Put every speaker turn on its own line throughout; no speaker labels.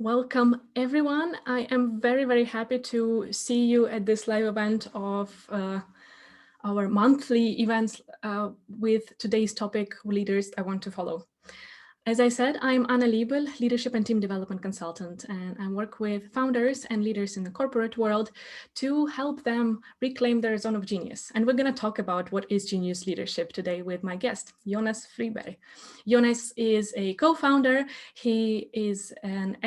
Welcome, everyone. I am very, very happy to see you at this live event of our monthly events with today's topic, Leaders I Want to Follow. As I said, I'm Anna Liebel, Leadership and Team Development Consultant, and I work with founders and leaders in the corporate world to help them reclaim their zone of genius. And we're going to talk about what is genius leadership today with my guest, Jonas Friberg. Jonas is a co-founder. He is an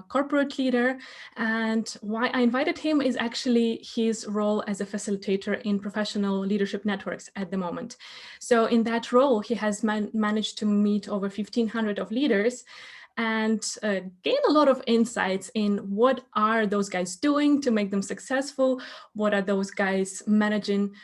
corporate leader, and why I invited him is actually his role as a facilitator in professional leadership networks at the moment. So in that role, he has managed to meet over 1,500 of leaders and gain a lot of insights in what are those guys doing to make them successful, what are those guys managing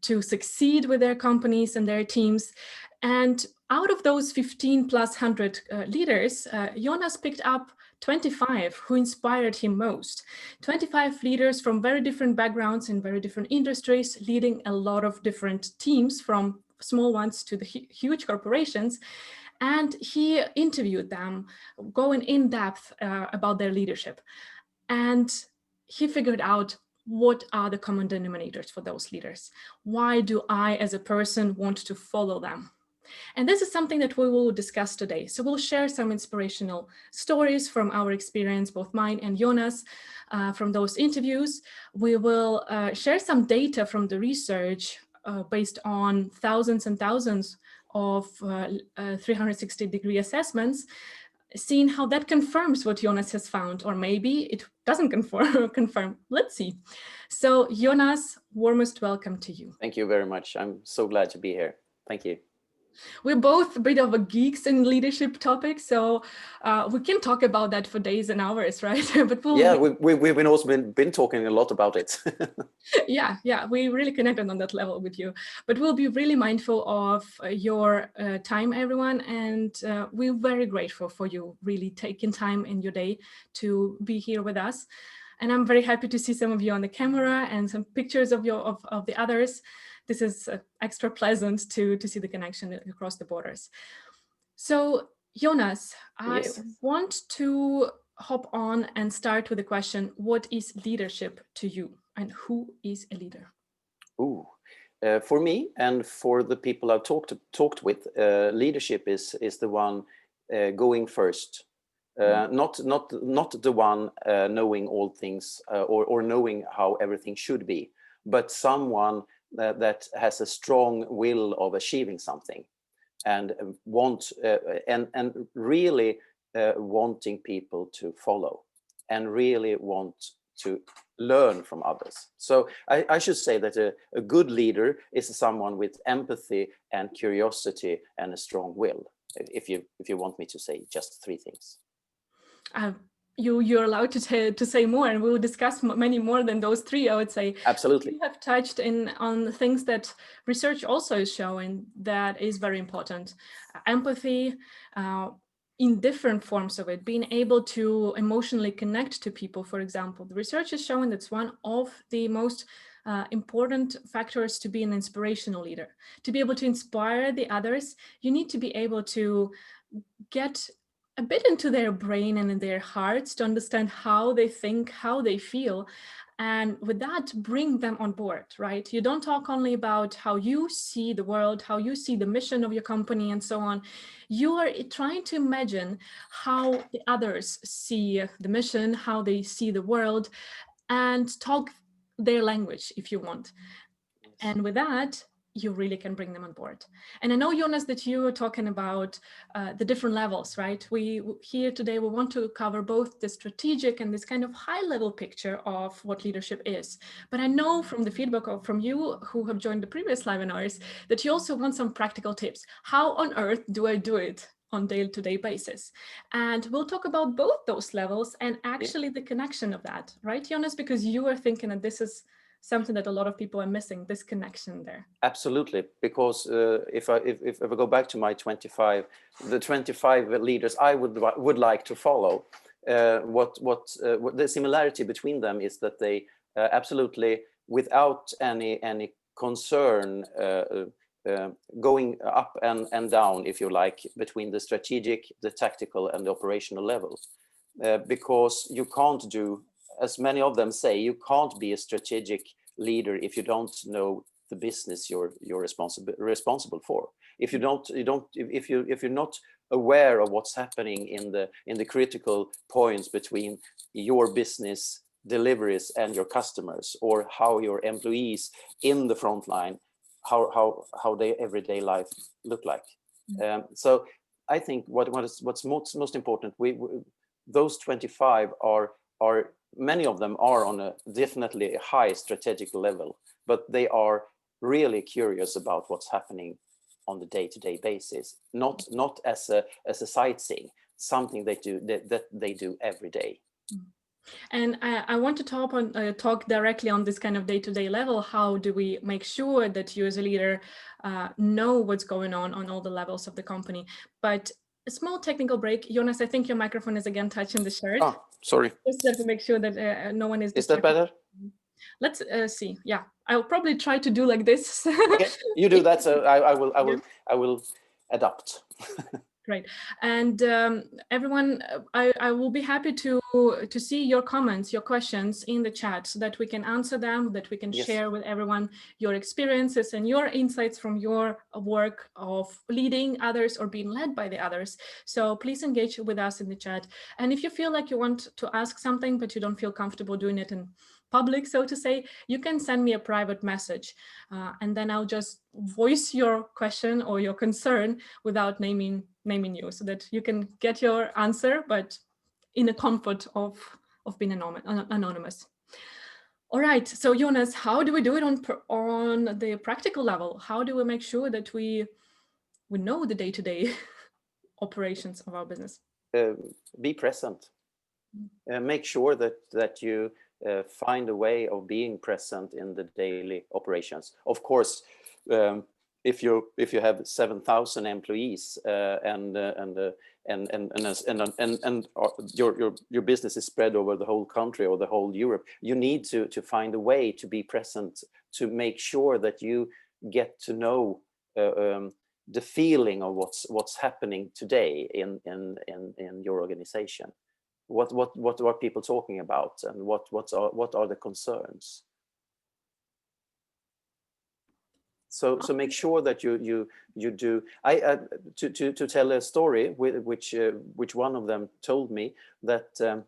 to succeed with their companies and their teams. And out of those 15 plus 100 leaders, Jonas picked up 25 who inspired him most. 25 leaders from very different backgrounds in very different industries, leading a lot of different teams from small ones to the huge corporations. And he interviewed them, going in depth about their leadership. And he figured out what are the common denominators for those leaders. Why do I, as a person, want to follow them? And this is something that we will discuss today. So we'll share some inspirational stories from our experience, both mine and Jonas, from those interviews. We will share some data from the research based on thousands and thousands of 360-degree assessments, seeing how that confirms what Jonas has found, or maybe it doesn't confirm. Let's see. So Jonas, warmest welcome to you.
Thank you very much. I'm so glad to be here. Thank you.
We're both a bit of a geeks in leadership topics, so we can talk about that for days and hours, right?
But we've been also been talking a lot about it.
yeah, we really connected on that level with you. But we'll be really mindful of your time, everyone, and we're very grateful for you really taking time in your day to be here with us. And I'm very happy to see some of you on the camera and some pictures of the others. This is extra pleasant to see the connection across the borders. So Jonas,
Yes.
I want to hop on and start with the question, what is leadership to you and who is a leader?
Ooh. For me and for the people I've talked with, leadership is the one going first. Not the one knowing all things or knowing how everything should be, but someone that has a strong will of achieving something and really wanting people to follow and really want to learn from others. So I should say that a good leader is someone with empathy and curiosity and a strong will, if you want me to say just three things.
You're allowed to say more, and we will discuss many more than those three, I would say.
Absolutely.
You have touched on things that research also is showing that is very important. Empathy, in different forms of it, being able to emotionally connect to people, for example. The research is showing that's one of the most important factors to be an inspirational leader. To be able to inspire the others, you need to be able to get a bit into their brain and in their hearts to understand how they think, how they feel, and with that, bring them on board, right? You don't talk only about how you see the world, how you see the mission of your company and so on. You are trying to imagine how the others see the mission, how they see the world, and talk their language if you want.
Yes.
And with that, you really can bring them on board. And I know, Jonas, that you were talking about the different levels, right? Here today, we want to cover both the strategic and this kind of high-level picture of what leadership is. But I know from the feedback from you who have joined the previous webinars that you also want some practical tips. How on earth do I do it on day-to-day basis? And we'll talk about both those levels and actually the connection of that, right, Jonas? Because you are thinking that this is something that a lot of people are missing, this connection there.
Absolutely, because if I go back to my 25 leaders I would like to follow, what the similarity between them is that they absolutely, without any concern, going up and down, if you like, between the strategic, the tactical, and the operational level. Because you can't do, as many of them say, you can't be a strategic leader if you don't know the business you're responsible for. If you're not aware of what's happening in the critical points between your business deliveries and your customers, or how your employees in the front line, how their everyday life look like. So I think what's most important, those 25 are many of them are on a definitely high strategic level, but they are really curious about what's happening on the day-to-day basis, not as a sightseeing, something they do that they do every day.
And I want to talk directly on this kind of day-to-day level. How do we make sure that you as a leader know what's going on all the levels of the company? But a small technical break. Jonas, I think your microphone is again touching the shirt.
Oh, sorry.
Just have to make sure that no one is
distracted. Is that better?
Let's see. Yeah, I'll probably try to do like this.
Okay, you do that. So I will adapt.
Great. And everyone, I will be happy to see your comments, your questions in the chat, so that we can answer them, that we can share with everyone your experiences and your insights from your work of leading others or being led by the others. So please engage with us in the chat. And if you feel like you want to ask something, but you don't feel comfortable doing it in public, so to say, you can send me a private message and then I'll just voice your question or your concern without naming you, so that you can get your answer, but in the comfort of being anonymous. All right, so Jonas, how do we do it on the practical level? How do we make sure that we know the day-to-day operations of our business?
Be present. Make sure that you find a way of being present in the daily operations. Of course, if you have 7,000 employees and your business is spread over the whole country or the whole Europe, you need to find a way to be present, to make sure that you get to know the feeling of what's happening today in your organization. What are people talking about, and what are the concerns? So make sure that you do. To tell a story which one of them told me, that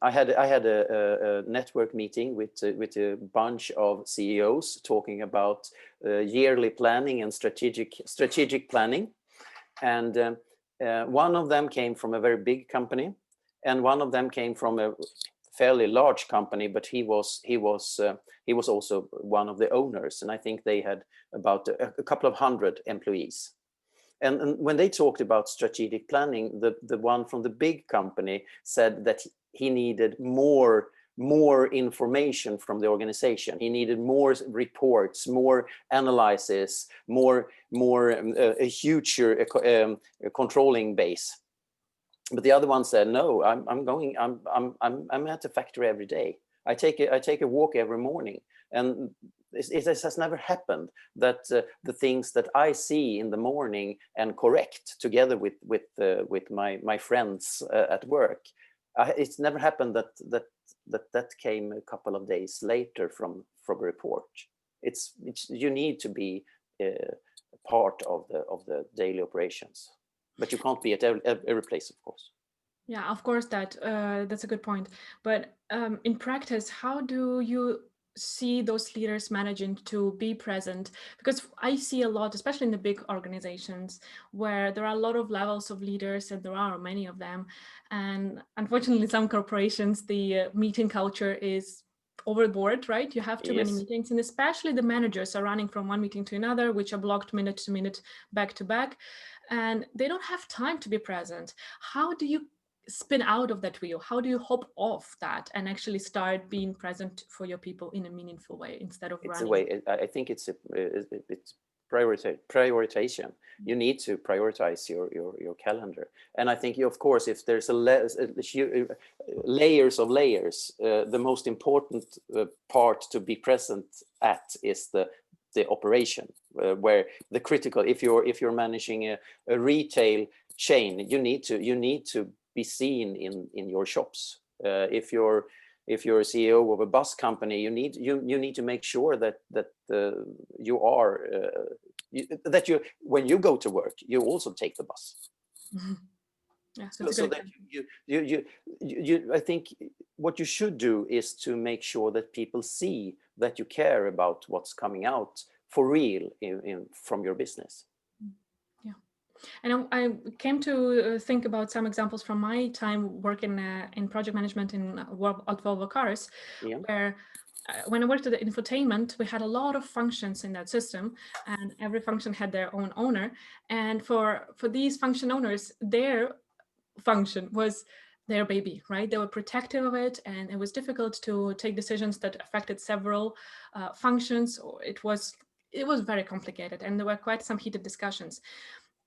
I had a network meeting with a bunch of CEOs talking about yearly planning and strategic planning, and one of them came from a very big company, and one of them came from a fairly large company, but he was also one of the owners, and I think they had about a couple of hundred employees. And when they talked about strategic planning, the one from the big company said that he needed more information from the organization. He needed more reports, more analysis, a huge controlling base. But the other one said, no, I'm at the factory every day. I take a walk every morning, and it has never happened that the things that I see in the morning and correct together with my friends at work, it's never happened that came a couple of days later from a report. You need to be part of the daily operations. But you can't be at every place, of course.
Yeah, of course, that's a good point. But in practice, how do you see those leaders managing to be present? Because I see a lot, especially in the big organizations, where there are a lot of levels of leaders, and there are many of them. And unfortunately, some corporations, the meeting culture is overboard, right? You have too many meetings, and especially the managers are running from one meeting to another, which are blocked minute to minute, back to back, and they don't have time to be present. How do you spin out of that wheel? How do you hop off that and actually start being present for your people in a meaningful way instead of running?
It's a way. I think it's prioritization. You need to prioritize your calendar, and I think of course, if there's layers of layers, the most important part to be present at is the operation. where the critical, if you're managing a retail chain, you need to be seen in your shops. If you're a CEO of a bus company, you need to make sure that you are when you go to work, you also take the bus.
Mm-hmm. Yeah,
So that I think what you should do is to make sure that people see that you care about what's coming out for real from your business.
Yeah, and I came to think about some examples from my time working in project management at Volvo Cars,
Yeah.
where when I worked at the infotainment, we had a lot of functions in that system, and every function had their own owner. And for these function owners, their function was their baby, right? They were protective of it, and it was difficult to take decisions that affected several functions. Or it was very complicated, and there were quite some heated discussions.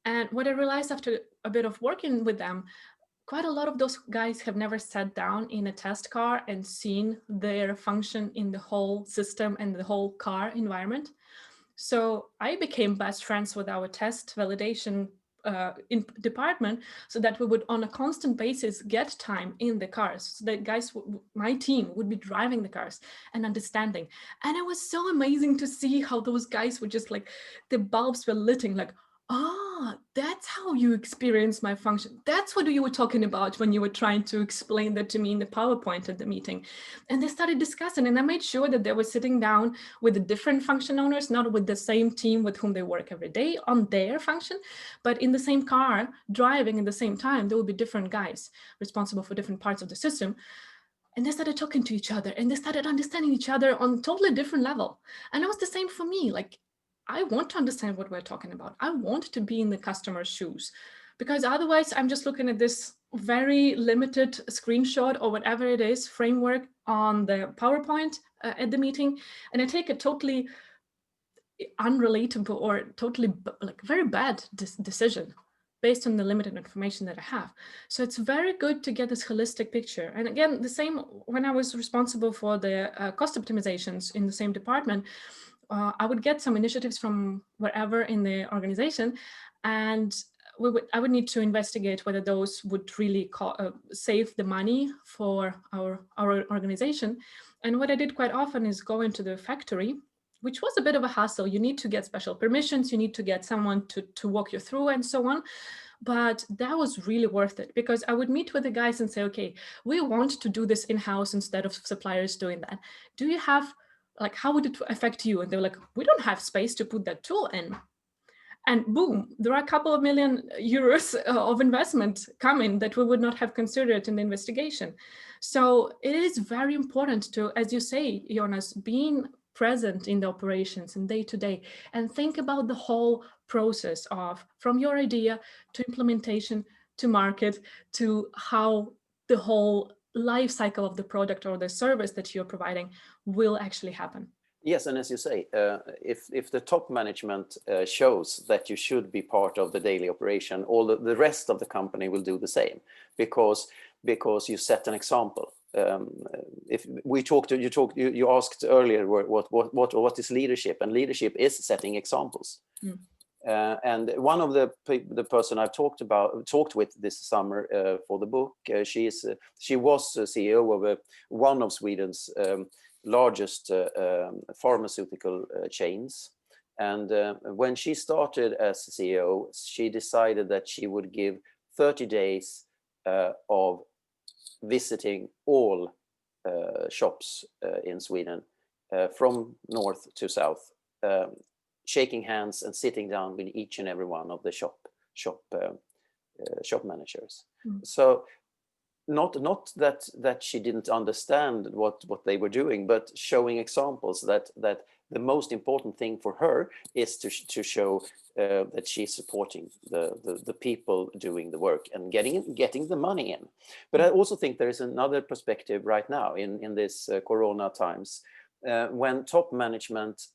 And what I realized after a bit of working with them, quite a lot of those guys have never sat down in a test car and seen their function in the whole system and the whole car environment. So I became best friends with our test validation in department, so that we would on a constant basis get time in the cars. So that guys, my team would be driving the cars and understanding. And it was so amazing to see how those guys were just like, the bulbs were lighting like, that's how you experience my function. That's what you were talking about when you were trying to explain that to me in the PowerPoint at the meeting. And they started discussing, and I made sure that they were sitting down with the different function owners, not with the same team with whom they work every day on their function, but in the same car, driving at the same time. There would be different guys responsible for different parts of the system. And they started talking to each other, and they started understanding each other on a totally different level. And it was the same for me. Like, I want to understand what we're talking about. I want to be in the customer's shoes, because otherwise I'm just looking at this very limited screenshot or whatever it is, framework on the PowerPoint at the meeting, and I take a totally unrelatable or totally like very bad decision based on the limited information that I have. So it's very good to get this holistic picture. And again, the same when I was responsible for the cost optimizations in the same department, I would get some initiatives from wherever in the organization, and I would need to investigate whether those would really save the money for our organization. And what I did quite often is go into the factory, which was a bit of a hassle. You need to get special permissions, you need to get someone to walk you through and so on. But that was really worth it, because I would meet with the guys and say, okay, we want to do this in-house instead of suppliers doing that. Do you have, like, how would it affect you? And they were like, we don't have space to put that tool in. And boom, there are a couple of million euros of investment coming that we would not have considered in the investigation. So it is very important to, as you say, Jonas, being present in the operations and day to day, and think about the whole process of from your idea to implementation to market to how the whole life cycle of the product or the service that you're providing will actually happen.
Yes, and as you say, if the top management shows that you should be part of the daily operation, all the rest of the company will do the same, because you set an example. If we you asked earlier what is leadership, and leadership is setting examples. Mm. And one of the person I've talked with this summer for the book, she was CEO of one of Sweden's largest pharmaceutical chains. And when she started as CEO, she decided that she would give 30 days of visiting all shops in Sweden, from north to south, shaking hands and sitting down with each and every one of the shop managers. Mm. So not that she didn't understand what they were doing, but showing examples that the most important thing for her is to show that she's supporting the people doing the work and getting the money in. But I also think there is another perspective right now in this Corona times, when top management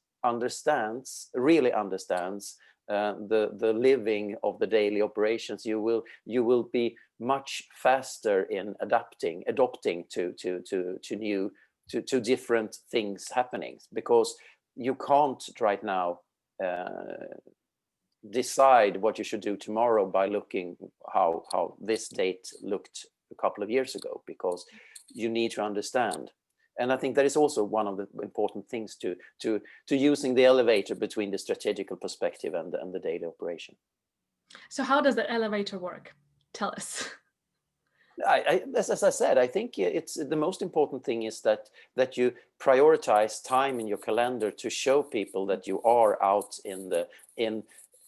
really understands the living of the daily operations. You will be much faster in adopting to different things happening, because you can't right now decide what you should do tomorrow by looking how this date looked a couple of years ago, because you need to understand. And I think that is also one of the important things to using the elevator between the strategical perspective and the daily operation.
So how does the elevator work? Tell us.
As I said, I think it's the most important thing is that you prioritize time in your calendar to show people that you are out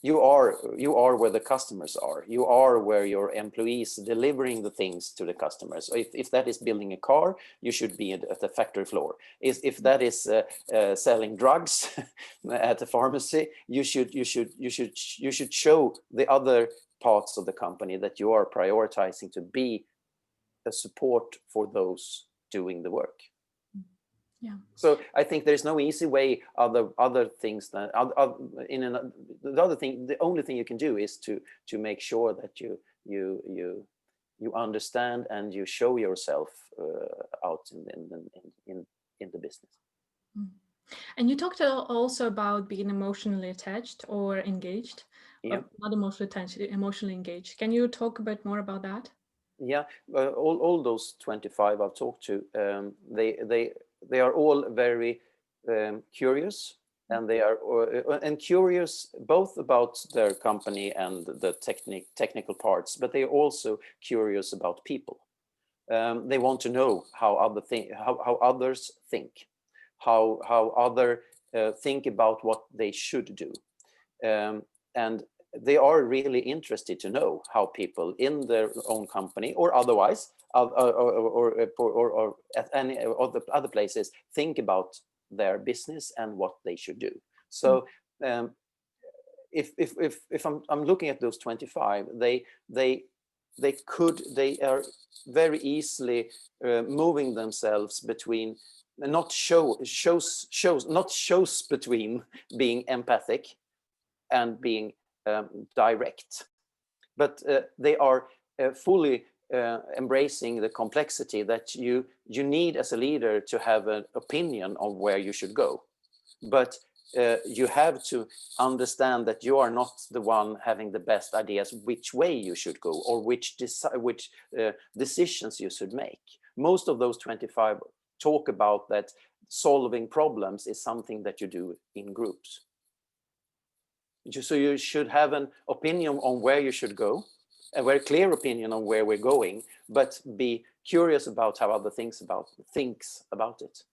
you are where the customers are. You are where your employees delivering the things to the customers. So if that is building a car, you should be at the factory floor. If that is selling drugs at a pharmacy, you should show the other parts of the company that you are prioritizing to be a support for those doing the work.
Yeah.
So I think there's no easy way. Other things that the only thing you can do is to make sure that you understand and you show yourself out in the business.
And you talked also about being emotionally attached or engaged.
Yeah.
Not emotionally attached, emotionally engaged. Can you talk a bit more about that?
Yeah, all those 25 I've talked to, they are all very curious, and they are curious both about their company and the technical parts, but they are also curious about people. They want to know how others think, how others think about what they should do, and they are really interested to know how people in their own company or otherwise or at any of the other places think about their business and what they should do. So if I'm looking at those 25, they are very easily moving themselves between not between being empathic and being direct, but they are fully embracing the complexity that you need as a leader to have an opinion on where you should go, but you have to understand that you are not the one having the best ideas which way you should go or which decisions you should make. Most of those 25 talk about that solving problems is something that you do in groups. So you should have an opinion on where you should go, a very clear opinion on where we're going, but be curious about how other thinks about it.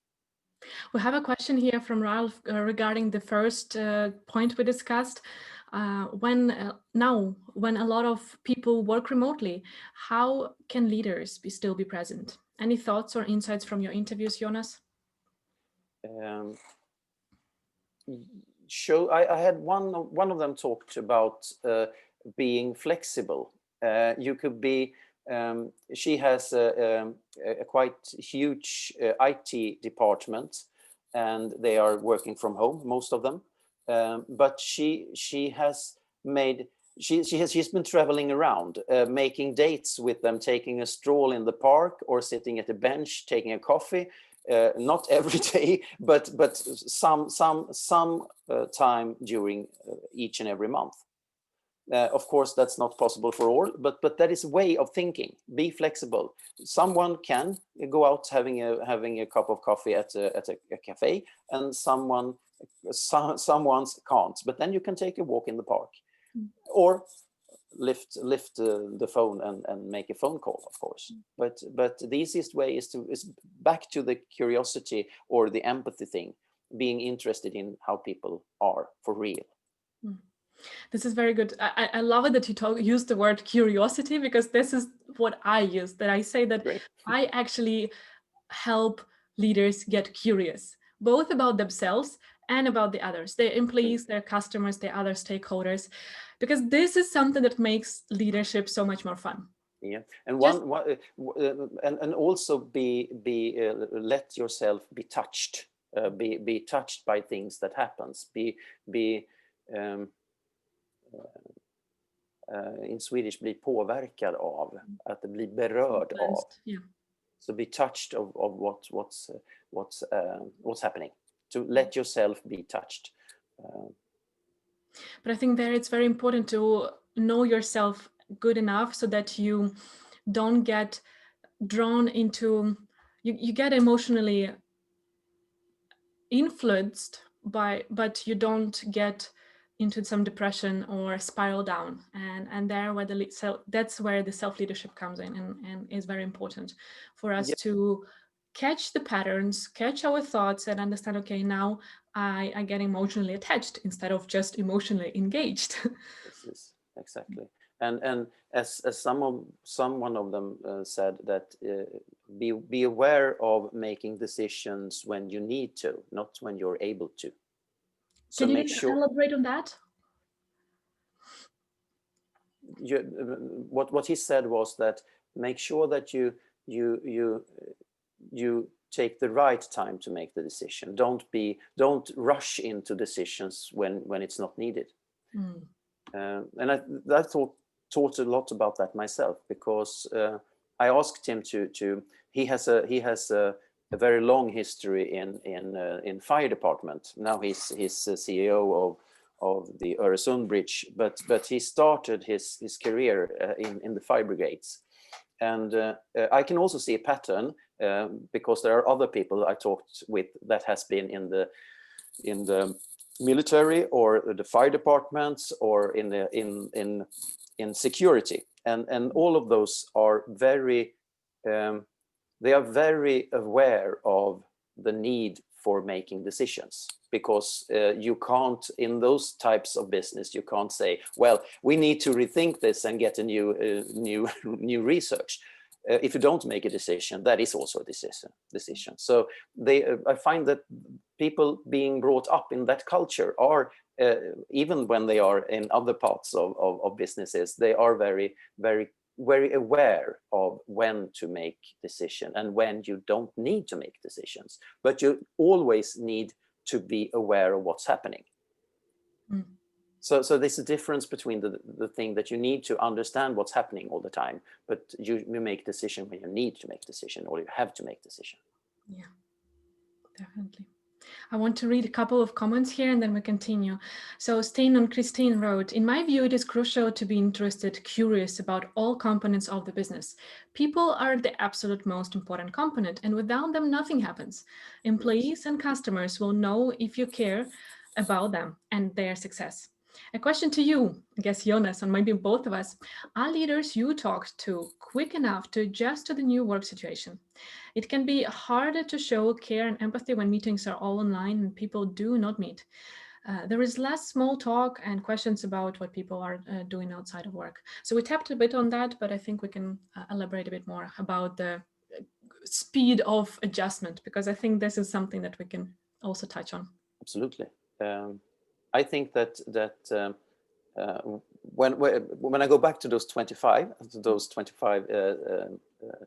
We have a question here from Ralph regarding the first point we discussed. When a lot of people work remotely, how can leaders still be present? Any thoughts or insights from your interviews, Jonas?
I had one of them talked about being flexible. You could be. She has a quite huge IT department, and they are working from home, most of them. But she's been traveling around, making dates with them, taking a stroll in the park or sitting at a bench, taking a coffee. Not every day, but some time during each and every month. Of course, that's not possible for all, but that is a way of thinking. Be flexible. Someone can go out having a cup of coffee at a cafe, and someone can't. But then you can take a walk in the park, or lift the phone and make a phone call, of course. But the easiest way is back to the curiosity or the empathy thing, being interested in how people are for real.
This is very good. I love it that you use the word curiosity, because this is what I use, that I say that Great. I actually help leaders get curious, both about themselves and about the others, their employees, their customers, their other stakeholders, because this is something that makes leadership so much more fun.
Yeah, and and also let yourself be touched, be touched by things that happens. In Swedish bli påverkad av, att bli berörd av. Yeah. So be touched of what's happening. To let yourself be touched.
But I think there it's very important to know yourself good enough so that you don't get drawn into, you get emotionally influenced by, but you don't get into some depression or spiral down. And there where that's where the self-leadership comes in, and is very important for us to catch the patterns, catch our thoughts, and understand, okay, now I get emotionally attached instead of just emotionally engaged.
This is exactly. And as someone of them said that be aware of making decisions when you need to, not when you're able to. So
Can you
make sure.
elaborate on that?
What he said was that make sure that you take the right time to make the decision. Don't rush into decisions when it's not needed. And I thought a lot about that myself, because I asked him to he has a very long history in fire department. Now he's CEO of the Öresund Bridge, but he started his career in the fire brigades. And I can also see a pattern because there are other people I talked with that has been in the military or the fire departments or in security, and all of those are very they are very aware of the need for making decisions, because you can't, in those types of business, you can't say, well, we need to rethink this and get a new research. If you don't make a decision, that is also a decision. So I find that people being brought up in that culture are, even when they are in other parts of businesses, they are very, very, very aware of when to make decision and when you don't need to make decisions, but you always need to be aware of what's happening. So there's a difference between the thing that you need to understand what's happening all the time, but you make decision when you need to make decision, or you have to make decision.
Yeah, definitely. I want to read a couple of comments here and then we continue. So Steen and Christine wrote, in my view, it is crucial to be interested, curious about all components of the business. People are the absolute most important component, and without them, nothing happens. Employees and customers will know if you care about them and their success. A question to you, I guess, Jonas, and maybe both of us. Are leaders you talked to quick enough to adjust to the new work situation? It can be harder to show care and empathy when meetings are all online and people do not meet. There is less small talk and questions about what people are doing outside of work. So we tapped a bit on that, but I think we can elaborate a bit more about the speed of adjustment, because I think this is something that we can also touch on.
Absolutely. I think that when I go back to those 25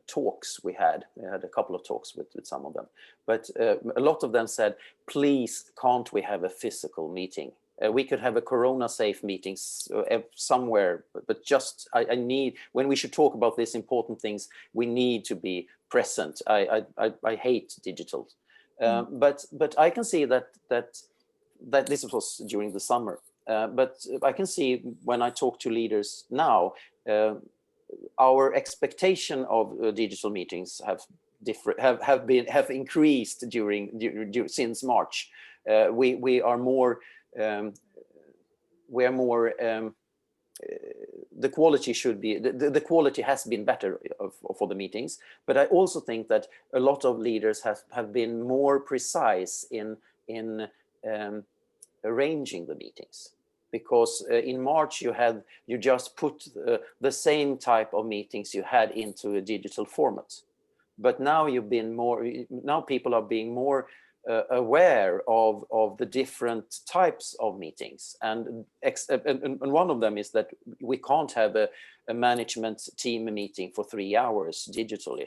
talks we had a couple of talks with some of them, but a lot of them said, please, can't we have a physical meeting? We could have a corona-safe meetings somewhere, but just I need, when we should talk about these important things, we need to be present. I hate digital, but I can see that this was during the summer. But I can see when I talk to leaders now, our expectation of digital meetings have increased since March. We are more the quality should be the quality has been better for the meetings, but I also think that a lot of leaders have been more precise in arranging the meetings, because in March you just put the same type of meetings you had into a digital format, but now people are being more aware of the different types of meetings, and one of them is that we can't have a management team meeting for 3 hours digitally.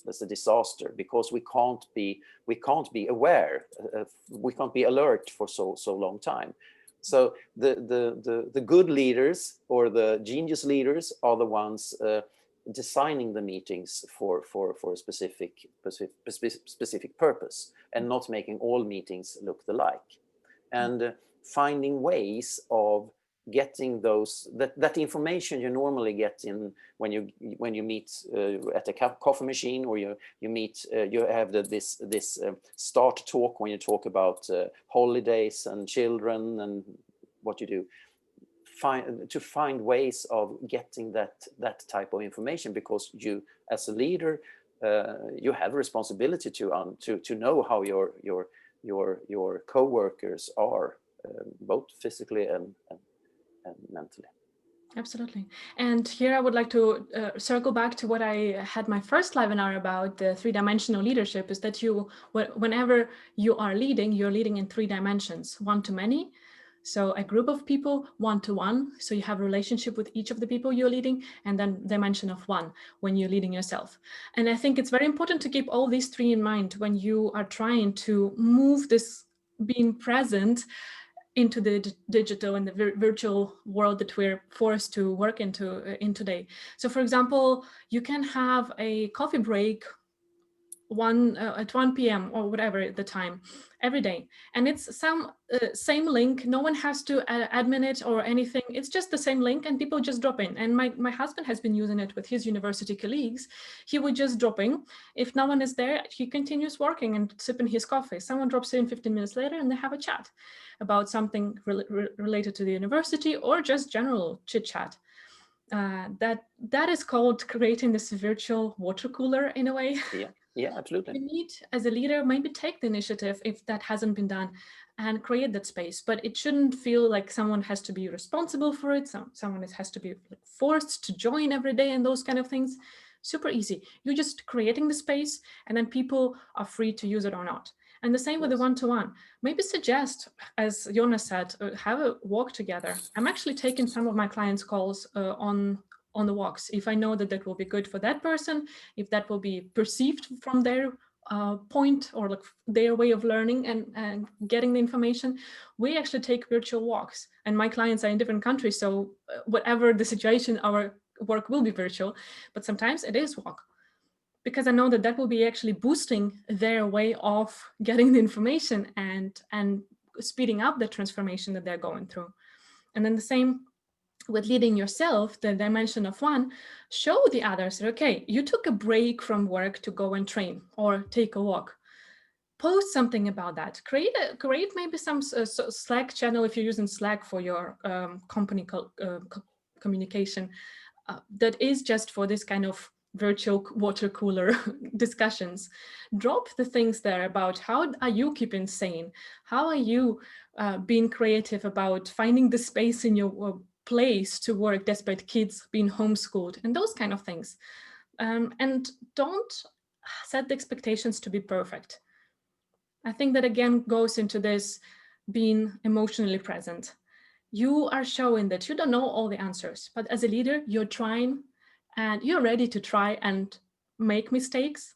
That's a disaster, because we can't be aware, we can't be alert for so long time. So the good leaders or the genius leaders are the ones designing the meetings for a specific purpose, and not making all meetings look alike. And finding ways of getting that information you normally get in when you meet at a coffee machine, or you meet you have this start talk when you talk about holidays and children and what you do. Find ways of getting that type of information, because you as a leader you have a responsibility to know how your co-workers are, both physically and mentally.
Absolutely. And here I would like to circle back to what I had my first webinar about, the 3-dimensional leadership, is that whenever you are leading, you're leading in 3 dimensions: one-to-many, so a group of people; one-to-one, so you have a relationship with each of the people you're leading; and then dimension of 1 when you're leading yourself. And I think it's very important to keep all these 3 in mind when you are trying to move this being present into the digital and the virtual world that we're forced to work in today. So for example, you can have a coffee break at 1 p.m. or whatever the time every day, and it's some same link. No one has to admin it or anything. It's just the same link, and people just drop in. And my husband has been using it with his university colleagues. He would just drop in. If no one is there, he continues working and sipping his coffee. Someone drops in 15 minutes later and they have a chat about something related to the university, or just general chit chat. That is called creating this virtual water cooler in a way.
Yeah, absolutely.
You need, as a leader, maybe take the initiative if that hasn't been done, and create that space. But it shouldn't feel like someone has to be responsible for it. Someone has to be forced to join every day and those kind of things. Super easy. You're just creating the space, and then people are free to use it or not. And the same with the one-to-one. Maybe suggest, as Jonas said, have a walk together. I'm actually taking some of my clients' calls on the walks, if I know that will be good for that person, if that will be perceived from their point, or like their way of learning and getting the information. We actually take virtual walks, and my clients are in different countries, so whatever the situation, our work will be virtual, but sometimes it is walk, because I know that will be actually boosting their way of getting the information and speeding up the transformation that they're going through. And then the same with leading yourself, the dimension of 1, show the others that, okay, you took a break from work to go and train or take a walk. Post something about that. Create maybe some Slack channel, if you're using Slack for your company communication, that is just for this kind of virtual water cooler discussions. Drop the things there about how are you keeping sane? How are you being creative about finding the space in your place to work despite kids being homeschooled, and those kind of things. And don't set the expectations to be perfect. I think that again goes into this being emotionally present. You are showing that you don't know all the answers, but as a leader, you're trying and you're ready to try and make mistakes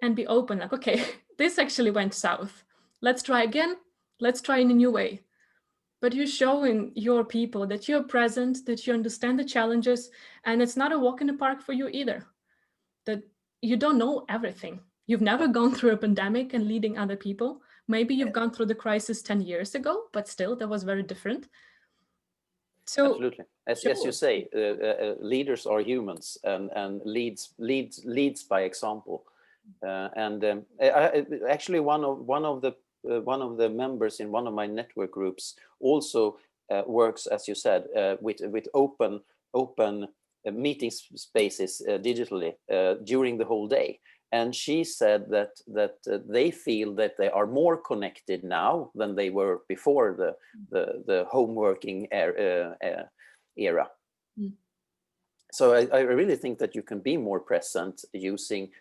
and be open, like, okay, this actually went south. Let's try again. Let's try in a new way. But you're showing your people that you're present, that you understand the challenges, and it's not a walk in the park for you either. That you don't know everything. You've never gone through a pandemic and leading other people. Maybe you've gone through the crisis 10 years ago, but still that was very different. So
absolutely, as you say, leaders are humans, and leads by example. Actually, one of the members in one of my network groups also works, as you said, with open meeting spaces digitally during the whole day. And she said that they feel that they are more connected now than they were before the home working era. Mm. So I really think that you can be more present using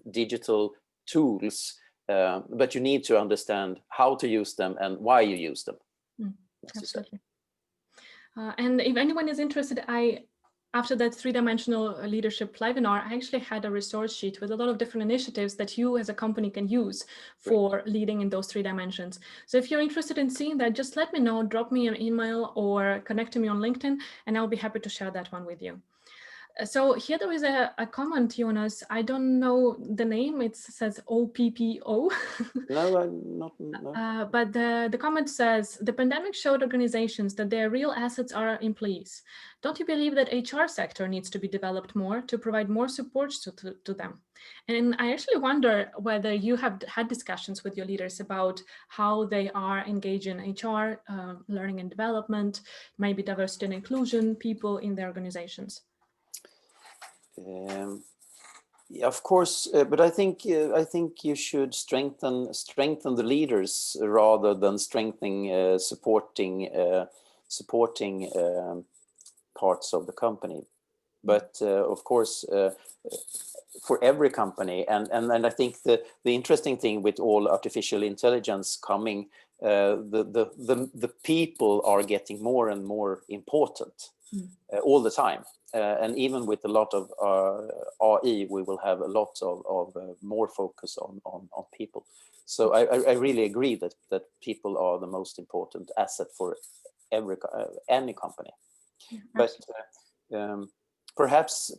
digital tools, but you need to understand how to use them and why you use them.
Absolutely. And if anyone is interested, after that 3-dimensional leadership webinar, I actually had a resource sheet with a lot of different initiatives that you as a company can use for leading in those 3 dimensions. So if you're interested in seeing that, just let me know, drop me an email or connect to me on LinkedIn, and I'll be happy to share that one with you. So here there is a comment, Jonas. I don't know the name. It says OPPO.
No, not no.
But the comment says, the pandemic showed organizations that their real assets are employees. Don't you believe that HR sector needs to be developed more to provide more support to them? And I actually wonder whether you have had discussions with your leaders about how they are engaged in HR, learning and development, maybe diversity and inclusion, people in their organizations.
Yeah, of course, but I think you should strengthen the leaders rather than strengthening supporting parts of the company. But of course, for every company, and I think the interesting thing with all artificial intelligence coming, the people are getting more and more important all the time. And even with a lot of RE, we will have a lot of more focus on people. So I really agree that people are the most important asset for any company.
Yeah,
but perhaps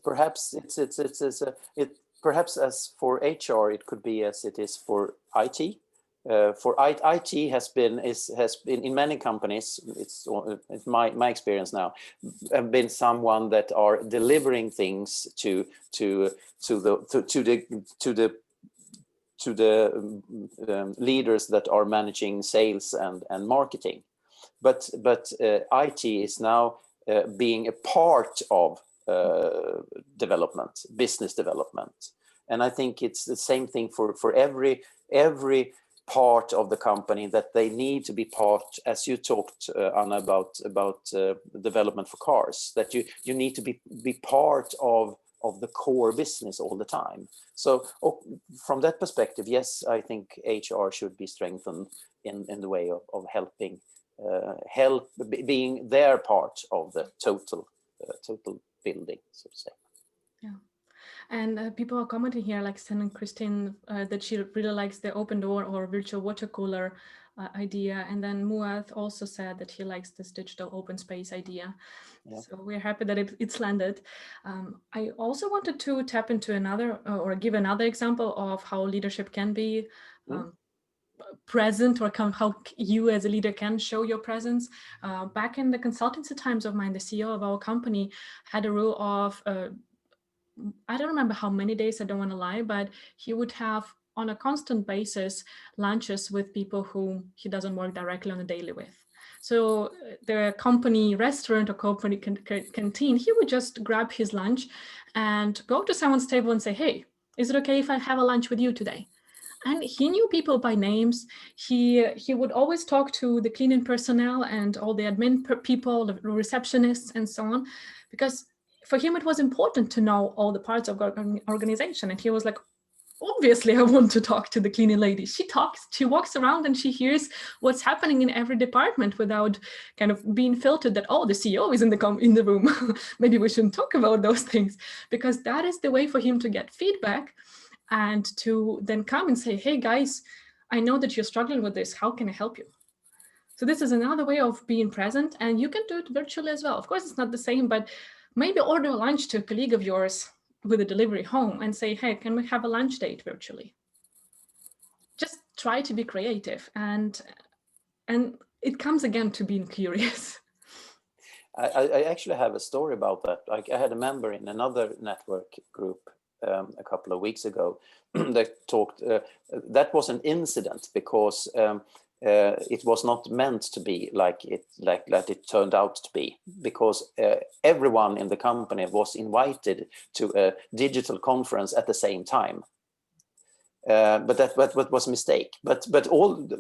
perhaps as for HR it could be as it is for IT. For IT has been in many companies, it's my experience now, have been someone that are delivering things to the leaders that are managing sales and marketing. But IT is now being a part of development, business development. And I think it's the same thing for every part of the company, that they need to be part, as you talked, Anna, about development for cars, that you need to be part of the core business all the time. So from that perspective, yes, I think HR should be strengthened in the way of helping, being their part of the total building, so to say.
Yeah. And people are commenting here, like Sen and Christine, that she really likes the open door or virtual water cooler idea. And then Muath also said that he likes this digital open space idea. Yeah. So we're happy that it's landed. I also wanted to tap into another or give another example of how leadership can be present, or how you as a leader can show your presence. Back in the consultancy times of mine, the CEO of our company had a rule of I don't remember how many days, I don't want to lie, but he would have on a constant basis lunches with people who he doesn't work directly on a daily with. So the company restaurant or company canteen, he would just grab his lunch and go to someone's table and say, hey, is it okay if I have a lunch with you today? And he knew people by names. He would always talk to the cleaning personnel and all the admin people, the receptionists and so on, because for him, it was important to know all the parts of the organization. And he was like, obviously, I want to talk to the cleaning lady. She walks around and she hears what's happening in every department without kind of being filtered that, oh, the CEO is in the room. Maybe we shouldn't talk about those things, because that is the way for him to get feedback and to then come and say, hey, guys, I know that you're struggling with this. How can I help you? So this is another way of being present, and you can do it virtually as well. Of course, it's not the same, but maybe order a lunch to a colleague of yours with a delivery home and say, hey, can we have a lunch date virtually? Just try to be creative, and it comes again to being curious.
I actually have a story about that. Like, I had a member in another network group a couple of weeks ago that talked, that was an incident because it was not meant to be like it turned out to be, because everyone in the company was invited to a digital conference at the same time. But that was a mistake. But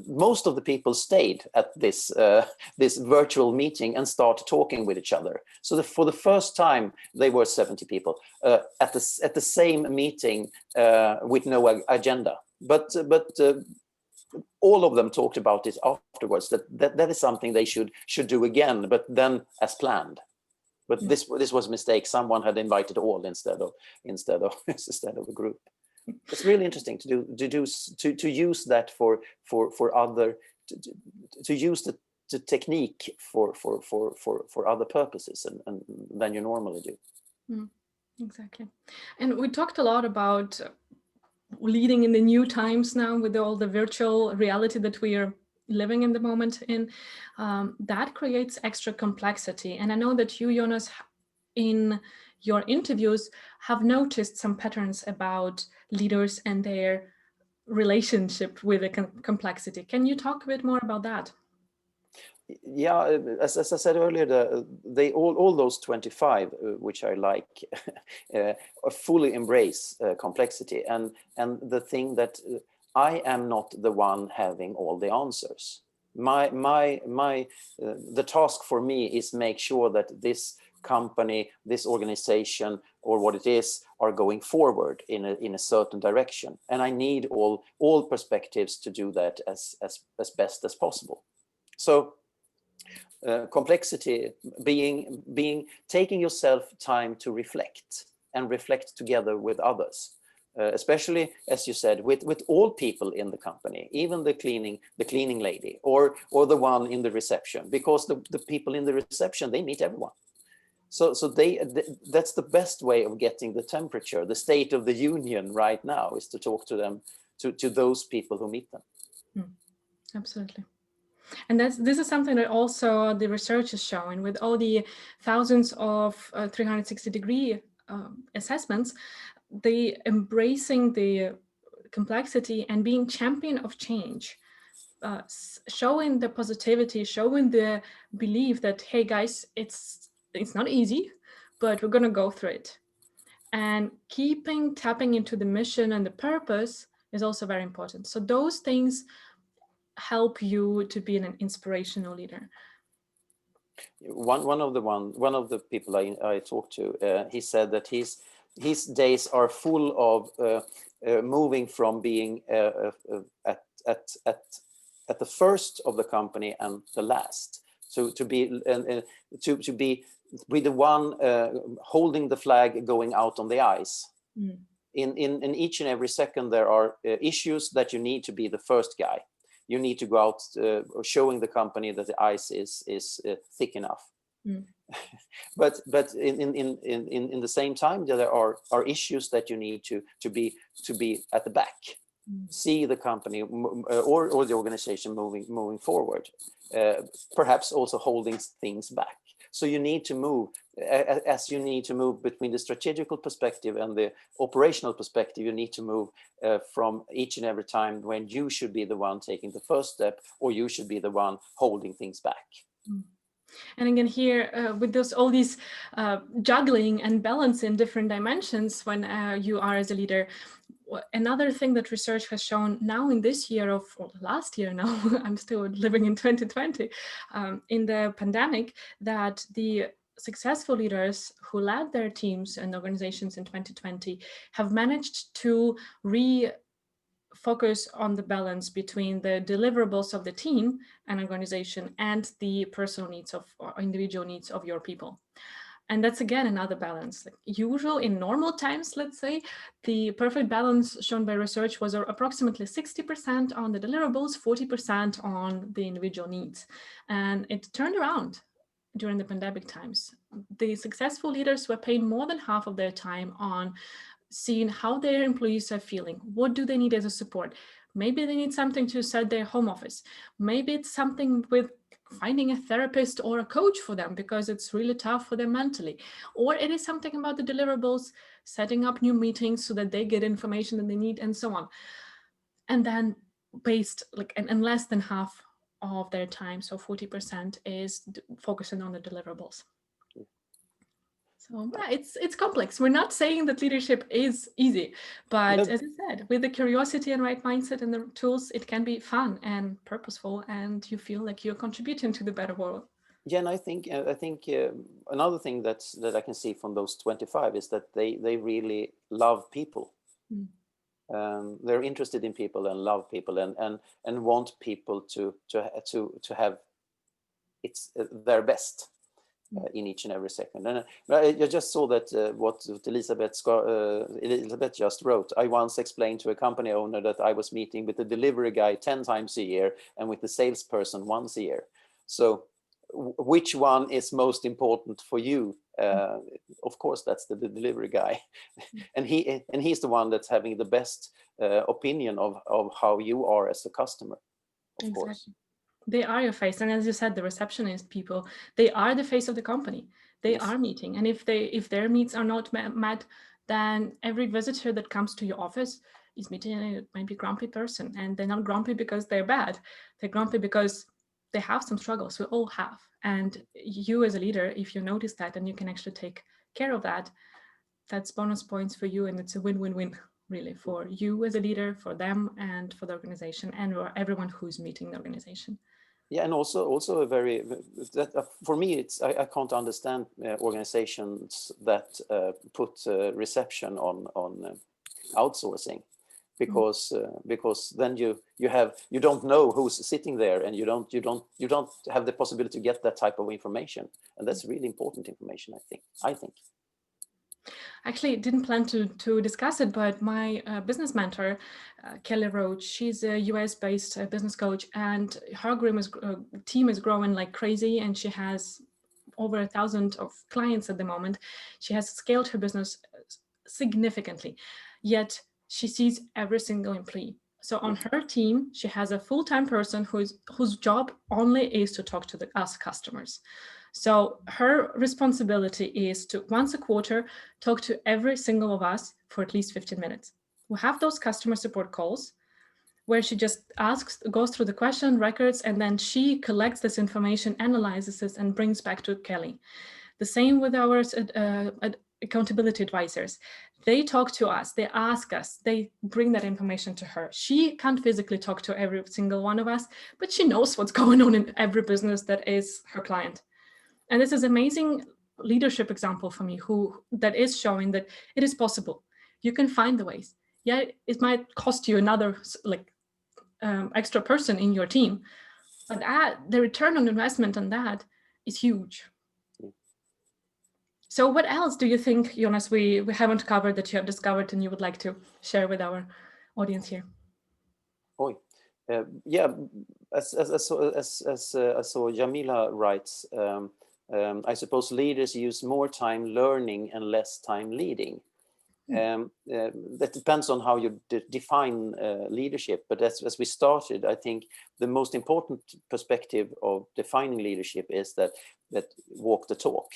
most of the people stayed at this this virtual meeting and started talking with each other. So for the first time, they were 70 people at the same meeting with no agenda. But all of them talked about it afterwards. That is something they should do again, but then as planned. But this was a mistake. Someone had invited all instead of a group. It's really interesting to use that for other, to use the technique for other purposes and than you normally do.
Exactly. And we talked a lot about leading in the new times now with all the virtual reality that we are living in the moment in. That creates extra complexity. And I know that you, Jonas, in your interviews have noticed some patterns about leaders and their relationship with the complexity. Can you talk a bit more about that?
Yeah, as I said earlier, they all those 25, which I like, fully embrace complexity, and the thing that I am not the one having all the answers. The task for me is make sure that this company, this organization, or what it is, are going forward in a certain direction, and I need all perspectives to do that as best as possible. So. Complexity being taking yourself time to reflect and reflect together with others, especially, as you said, with all people in the company, even the cleaning lady or the one in the reception, because the people in the reception, they meet everyone. So that's the best way of getting the temperature, the state of the union right now, is to talk to them, to those people who meet them.
Absolutely. And this is something that also the research is showing with all the thousands of 360-degree assessments, they embracing the complexity and being champion of change, showing the positivity, showing the belief that, hey guys, it's not easy, but we're going to go through it. And tapping into the mission and the purpose is also very important. So those things help you to be an inspirational leader.
One of the people I talked to, he said that his days are full of moving from being at the first of the company and the last, to be with the one holding the flag going out on the ice. In each and every second there are issues that you need to be the first guy. You need to go out showing the company that the ice is thick enough. But in the same time, there are issues that you need to be at the back, see the company or the organization moving forward, perhaps also holding things back. So you need to move, as you need to move between the strategical perspective and the operational perspective. You need to move from each and every time when you should be the one taking the first step, or you should be the one holding things back.
And again, here with all these juggling and balance in different dimensions when you are as a leader, another thing that research has shown now in this year or last year now, I'm still living in 2020, in the pandemic, that the successful leaders who led their teams and organizations in 2020 have managed to focus on the balance between the deliverables of the team and organization and the personal needs or individual needs of your people. And that's again another balance. Like usual in normal times, let's say, the perfect balance shown by research was approximately 60% on the deliverables, 40% on the individual needs. And it turned around during the pandemic times. The successful leaders were paying more than half of their time on seeing how their employees are feeling. What do they need as a support? Maybe they need something to set their home office. Maybe it's something with finding a therapist or a coach for them because it's really tough for them mentally. Or it is something about the deliverables, setting up new meetings so that they get information that they need and so on. And then and less than half of their time, so 40% is focusing on the deliverables. So yeah, it's complex. We're not saying that leadership is easy, but as I said, with the curiosity and right mindset and the tools, it can be fun and purposeful, and you feel like you're contributing to the better world.
Yeah, and I think another thing that I can see from those 25 is that they really love people. They're interested in people and love people and want people to have their best. In each and every second. And I just saw that what Elizabeth just wrote. I once explained to a company owner that I was meeting with the delivery guy 10 times a year and with the salesperson once a year. So which one is most important for you? Of course, that's the delivery guy, and he's the one that's having the best opinion of how you are as a customer, of course.
They are your face, and as you said, the receptionist people, they are the face of the company. They
Yes.
are meeting, and if their needs are not met, then every visitor that comes to your office is meeting a maybe grumpy person, and they're not grumpy because they're bad. They're grumpy because they have some struggles. We all have, and you as a leader, if you notice that and you can actually take care of that, that's bonus points for you, and it's a win-win-win really for you as a leader, for them, and for the organization, and for everyone who's meeting the organization.
Yeah, and also a very for me, it's I can't understand organizations that put reception on outsourcing, because then you don't know who's sitting there, and you don't have the possibility to get that type of information, and that's really important information, I think.
Actually, didn't plan to discuss it, but my business mentor, Kelly Roach, she's a US-based business coach, and her team is growing like crazy, and she has over 1,000 of clients at the moment. She has scaled her business significantly, yet she sees every single employee. So on her team, she has a full-time person whose job only is to talk to us customers. So her responsibility is to once a quarter talk to every single of us for at least 15 minutes. We have those customer support calls where she just goes through the question records, and then she collects this information, analyzes it, and brings back to Kelly. The same with our accountability advisors. They talk to us, they ask us, they bring that information to her. She can't physically talk to every single one of us, but she knows what's going on in every business that is her client. And this is amazing leadership example for me, that is showing that it is possible. You can find the ways. Yeah, it might cost you another extra person in your team, but the return on investment on that is huge. So what else do you think, Jonas, we haven't covered that you have discovered and you would like to share with our audience here?
Yeah, as Jamila writes, I suppose leaders use more time learning and less time leading. That depends on how you define leadership. But as we started, I think the most important perspective of defining leadership is that walk the talk,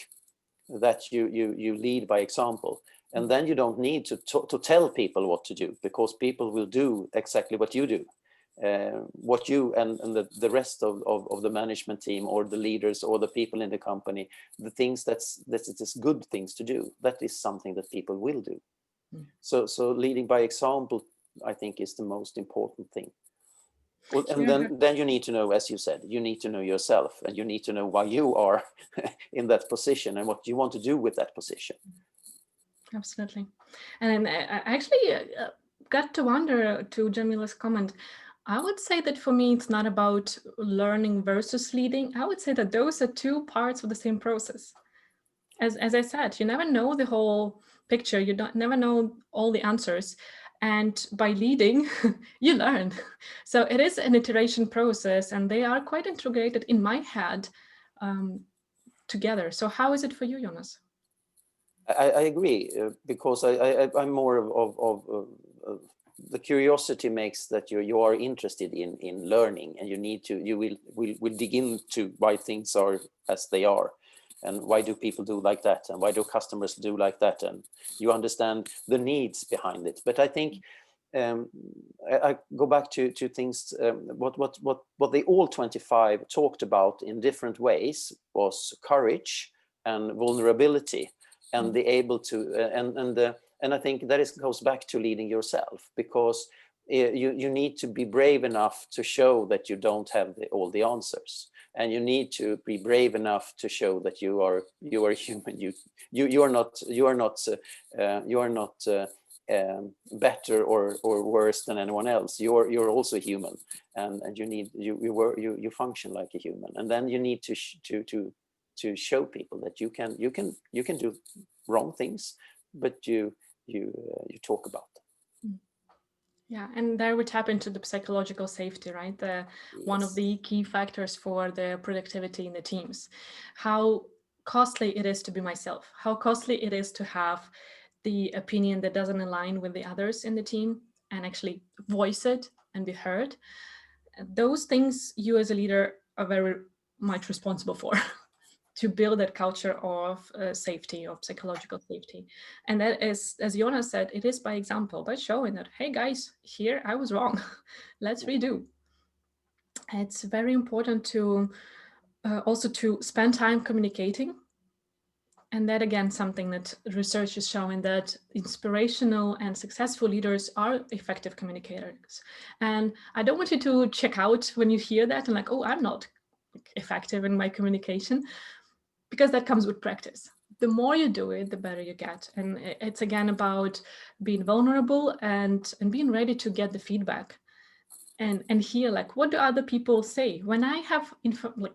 that you lead by example. And then you don't need to tell people what to do, because people will do exactly what you do. What you and the rest of the management team, or the leaders, or the people in the company, the things that is good things to do, that is something that people will do. So leading by example, I think, is the most important thing. Well, and then you need to know, as you said, you need to know yourself, and you need to know why you are in that position and what you want to do with that position.
Absolutely. And I actually got to wonder, to Jamila's comment, I would say that for me, it's not about learning versus leading. I would say that those are two parts of the same process. As I said, you never know the whole picture. You never know all the answers. And by leading, you learn. So it is an iteration process, and they are quite integrated in my head together. So how is it for you, Jonas?
I agree, because I'm more of the curiosity makes that you are interested in learning, and you will dig into why things are as they are, and why do people do like that, and why do customers do like that, and you understand the needs behind it. But I think I go back to things. What they all 25 talked about in different ways was courage and vulnerability, and the able to and I think that goes back to leading yourself, because you need to be brave enough to show that you don't have all the answers, and you need to be brave enough to show that you are human. You are not better or worse than anyone else. You're also human, and you function like a human, and then you need to show people that you can do wrong things, but you talk about them.
Yeah, and there we tap into the psychological safety, right? One of
Yes.
the key factors for the productivity in the teams. How costly it is to be myself, how costly it is to have the opinion that doesn't align with the others in the team and actually voice it and be heard. Those things you as a leader are very much responsible for. To build that culture of safety, of psychological safety. And that is, as Jonas said, it is by example, by showing that, hey guys, here I was wrong. Let's redo. It's very important to also to spend time communicating. And that again, something that research is showing, that inspirational and successful leaders are effective communicators. And I don't want you to check out when you hear that and like, oh, I'm not effective in my communication, because that comes with practice. The more you do it, the better you get. And it's again about being vulnerable and being ready to get the feedback and hear, like, what do other people say when I have like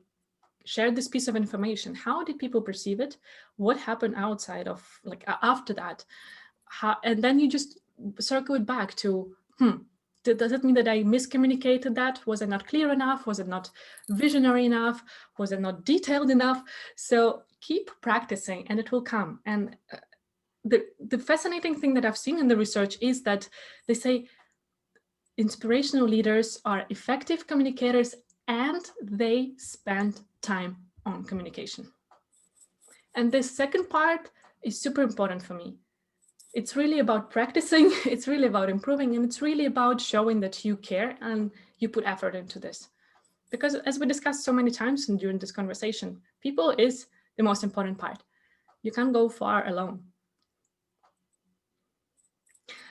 shared this piece of information? How did people perceive it? What happened outside of, like, after that? And then you just circle it back to, does it mean that I miscommunicated that? Was I not clear enough? Was it not visionary enough? Was it not detailed enough? So keep practicing and it will come. And the fascinating thing that I've seen in the research is that they say inspirational leaders are effective communicators and they spend time on communication. And this second part is super important for me. It's really about practicing, it's really about improving, and it's really about showing that you care and you put effort into this. Because as we discussed so many times during this conversation, people is the most important part. You can't go far alone.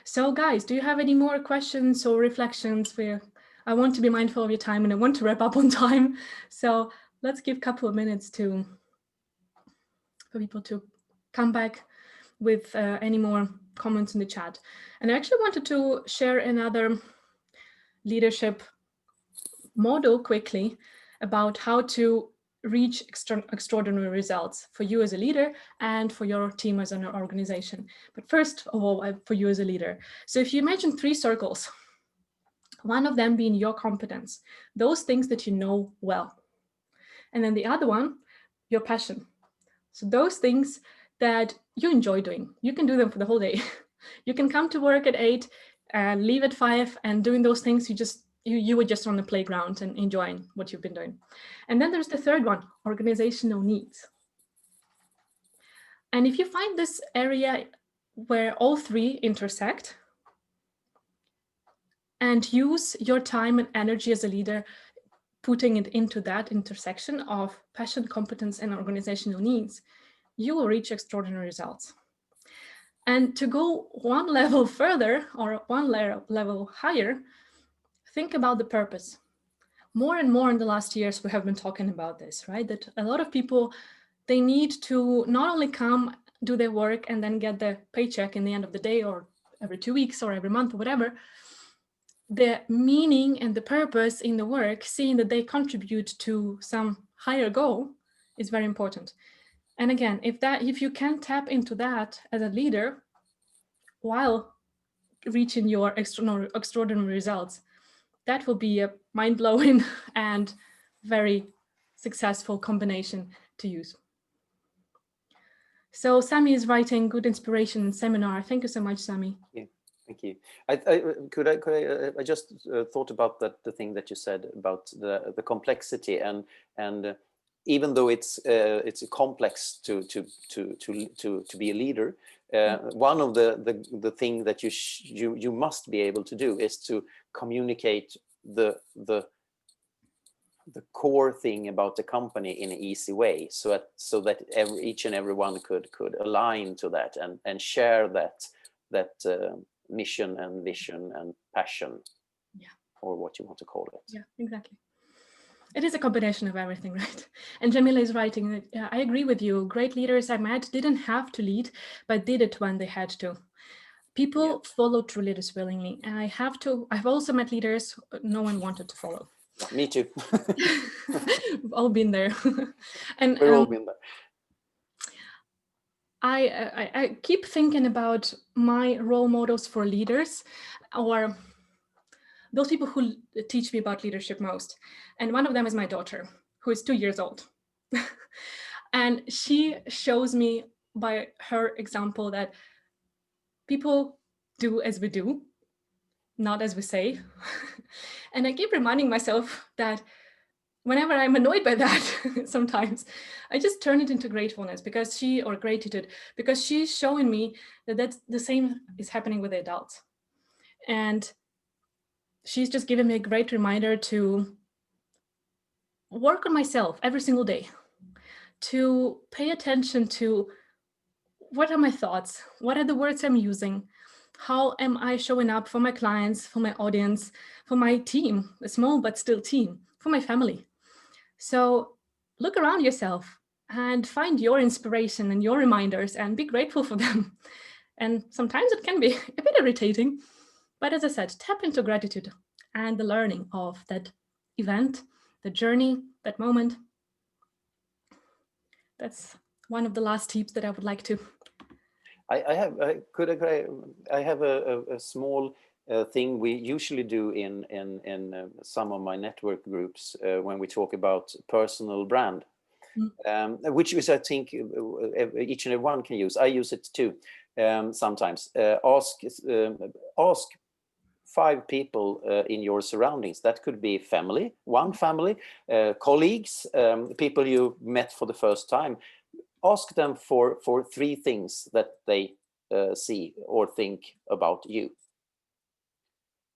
So guys, do you have any more questions or reflections? I want to be mindful of your time and I want to wrap up on time. So let's give a couple of minutes for people to come back with any more comments in the chat. And I actually wanted to share another leadership model quickly about how to reach extraordinary results for you as a leader and for your team as an organization. But first of all, for you as a leader. So if you imagine 3 circles, one of them being your competence, those things that you know well. And then the other one, your passion. So those things that you enjoy doing, you can do them for the whole day. You can come to work at 8 and leave at 5, and doing those things, you were just on the playground and enjoying what you've been doing. And then there's the third one, organizational needs. And if you find this area where all 3 intersect and use your time and energy as a leader, putting it into that intersection of passion, competence, and organizational needs, you will reach extraordinary results. And to go one level further or one level higher, think about the purpose. More and more in the last years, we have been talking about this, right? That a lot of people, they need to not only come, do their work, and then get their paycheck in the end of the day or every 2 weeks or every month or whatever. The meaning and the purpose in the work, seeing that they contribute to some higher goal, is very important. And again, if you can tap into that as a leader while reaching your extraordinary results, that will be a mind-blowing and very successful combination to use. So Sami is writing good inspiration seminar. Thank you so much, Sami.
Yeah, thank you. I just thought about the thing that you said about the complexity, and even though it's complex to be a leader, one of the thing that you must be able to do is to communicate the core thing about the company in an easy way, so that each and everyone could align to that and share that mission and vision and passion, or what you want to call it.
Yeah, exactly. It is a combination of everything, right? And Jamila is writing, I agree with you. Great leaders I met didn't have to lead, but did it when they had to. People follow true leaders willingly. And I've also met leaders no one wanted to follow.
Me too.
We've all been there. And
we've all been there.
I keep thinking about my role models for leaders, or those people who teach me about leadership most. And one of them is my daughter, who is 2 years old. And she shows me by her example that people do as we do, not as we say. And I keep reminding myself that whenever I'm annoyed by that, sometimes I just turn it into gratefulness or gratitude, because she's showing me that that's the same is happening with the adults. And she's just given me a great reminder to work on myself every single day, to pay attention to what are my thoughts, what are the words I'm using, how am I showing up for my clients, for my audience, for my team, a small but still team, for my family. So look around yourself and find your inspiration and your reminders and be grateful for them. And sometimes it can be a bit irritating, but as I said, tap into gratitude and the learning of that event, the journey, that moment. That's one of the last tips that I would like to.
I have a small thing we usually do in some of my network groups when we talk about personal brand, which is, I think, each and every one can use. I use it too sometimes. Ask 5 people in your surroundings. That could be family, one family, colleagues, people you met for the first time. Ask them for 3 things that they see or think about you,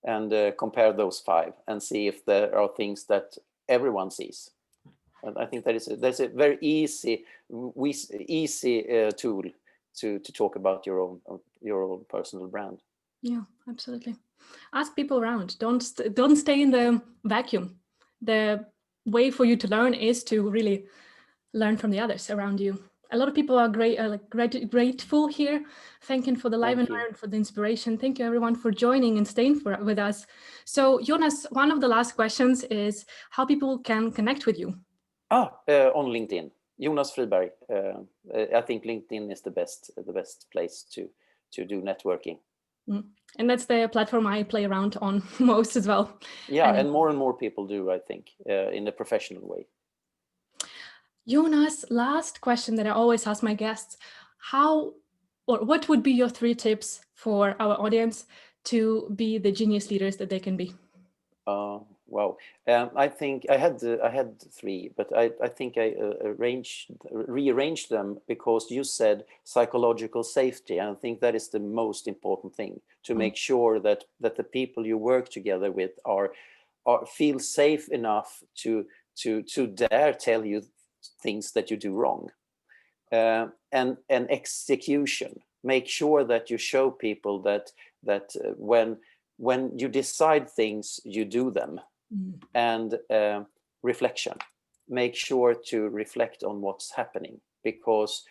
and compare those 5 and see if there are things that everyone sees. And I think that's a very easy tool to talk about your own personal brand.
Yeah, absolutely. Ask people around. Don't stay in the vacuum. The way for you to learn is to really learn from the others around you. A lot of people are grateful here, thanking for the Livenar and for the inspiration. Thank you everyone for joining and staying with us. So Jonas, one of the last questions is how people can connect with you.
On LinkedIn, Jonas Friberg. I think LinkedIn is the best place to do networking.
And that's the platform I play around on most as well.
Yeah, and more people do, I think, in a professional way.
Jonas, last question that I always ask my guests: what would be your 3 tips for our audience to be the genius leaders that they can be?
Wow. I think I had 3, but I think I rearranged them because you said psychological safety, and I think that is the most important thing, to make sure that the people you work together with feel safe enough to dare tell you things that you do wrong, and execution. Make sure that you show people that when you decide things, you do them. And reflection. Make sure to reflect on what's happening, because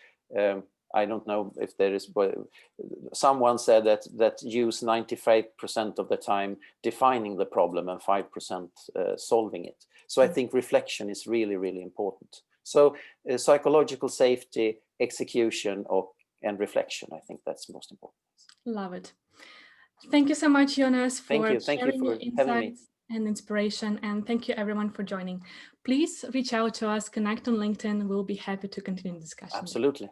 I don't know if there is, but someone said that use 95% of the time defining the problem and 5% solving it. So I think reflection is really, really important. So psychological safety, execution, and reflection. I think that's most important.
Love it. Thank you so much, Jonas, for sharing your insights and inspiration. And thank you everyone for joining. Please reach out to us, connect on LinkedIn. We'll be happy to continue the discussion.
Absolutely.